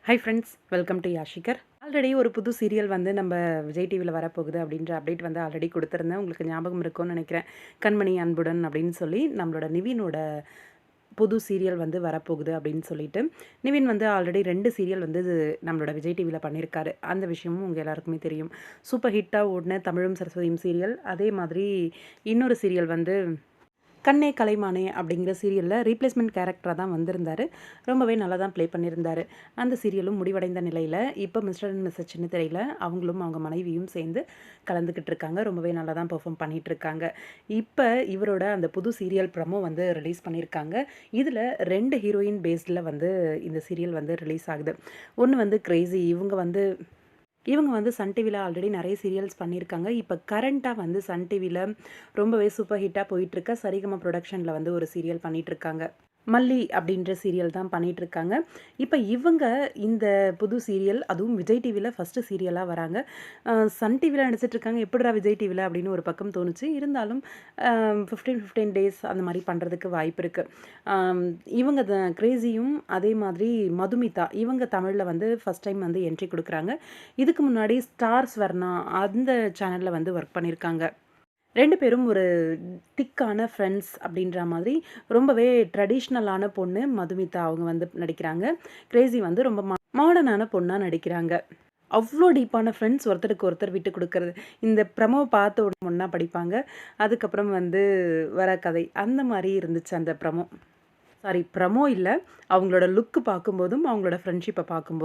High friends, welcome to யாஷிகர். Already ஒரு புது சீரியல் வந்து நம்ம விஜய் டிவியில் வரப்போகுது அப்படின்ற அப்டேட் வந்து ஆல்ரெடி கொடுத்துருந்தேன். உங்களுக்கு ஞாபகம் இருக்கும்னு நினைக்கிறேன். கண்மணி அன்புடன் அப்படின்னு சொல்லி நம்மளோட நிவினோட புது சீரியல் வந்து வரப்போகுது அப்படின்னு சொல்லிட்டு நிவின் வந்து ஆல்ரெடி 2 சீரியல் வந்து நம்மளோட விஜய் டிவியில் பண்ணியிருக்காரு. அந்த விஷயமும் உங்கள் எல்லாருக்குமே தெரியும். சூப்பர் ஹிட்டாக ஓடின தமிழும் சரஸ்வதியும் சீரியல், அதே மாதிரி இன்னொரு சீரியல் வந்து கண்ணே கலைமானே அப்படிங்கிற சீரியலில் ரீப்ளேஸ்மெண்ட் கேரக்டராக தான் வந்திருந்தார். ரொம்பவே நல்லா தான் ப்ளே பண்ணியிருந்தார். அந்த சீரியலும் முடிவடைந்த நிலையில் இப்போ மிஸ்டர் அண்ட் மிஸ்ஸஸ் சின்னத்திரையில் அவங்களும் அவங்க மனைவியும் சேர்ந்து கலந்துக்கிட்டு இருக்காங்க. ரொம்பவே நல்லா தான் பெர்ஃபார்ம் பண்ணிகிட்ருக்காங்க. இப்போ இவரோட அந்த புது சீரியல் ப்ரமோ வந்து ரிலீஸ் பண்ணியிருக்காங்க. இதில் 2 ஹீரோயின் பேஸ்டில் வந்து இந்த சீரியல் வந்து ரிலீஸ் ஆகுது. ஒன்று வந்து கிரேசி. இவங்க வந்து சன் டிவியில் ஆல்ரெடி நிறைய சீரியல்ஸ் பண்ணியிருக்காங்க. இப்போ கரண்ட்டாக வந்து சன் டிவியில் ரொம்பவே சூப்பர் ஹிட்டாக போயிட்டுருக்க சரிகம ப்ரொடக்ஷனில் வந்து ஒரு சீரியல் பண்ணிகிட்ருக்காங்க. மல்லி அப்படின்ற சீரியல் தான் பண்ணிகிட்ருக்காங்க. இப்போ இவங்க இந்த புது சீரியல், அதுவும் விஜய் டிவியில் ஃபஸ்ட்டு சீரியலாக வராங்க. சன் டிவியில் நடிச்சிட்ருக்காங்க, எப்படிடா விஜய் டிவியில் அப்படின்னு ஒரு பக்கம் தோணுச்சு. இருந்தாலும் 15 டேஸ் அந்த மாதிரி பண்ணுறதுக்கு வாய்ப்பு இருக்குது. இவங்க கிரேசியும் அதே மாதிரி மதுமிதா, இவங்க தமிழில் வந்து ஃபஸ்ட் டைம் வந்து என்ட்ரி கொடுக்குறாங்க. இதுக்கு முன்னாடி ஸ்டார்ஸ் வர்ணா அந்த சேனலில் வந்து ஒர்க் பண்ணியிருக்காங்க. 2 பேரும் ஒரு திக்கான ஃப்ரெண்ட்ஸ் அப்படின்ற மாதிரி ரொம்பவே ட்ரெடிஷ்னலான பொண்ணு மதுமிதா அவங்க வந்து நடிக்கிறாங்க. கிரேசி வந்து ரொம்ப மாடர்னான பொண்ணாக நடிக்கிறாங்க. அவ்வளோ டீப்பான ஃப்ரெண்ட்ஸ், ஒருத்தருக்கு ஒருத்தர் விட்டு கொடுக்கறது. இந்த ப்ரமோவை பார்த்த உடனே ஒன்றா படிப்பாங்க. அதுக்கப்புறம் வந்து வர கதை அந்த மாதிரி இருந்துச்சு அந்த ப்ரமோ. ப்ரமோ இல்லை, அவங்களோட லுக்கு பார்க்கும்போதும் அவங்களோட ஃப்ரெண்ட்ஷிப்பை பார்க்கும்போது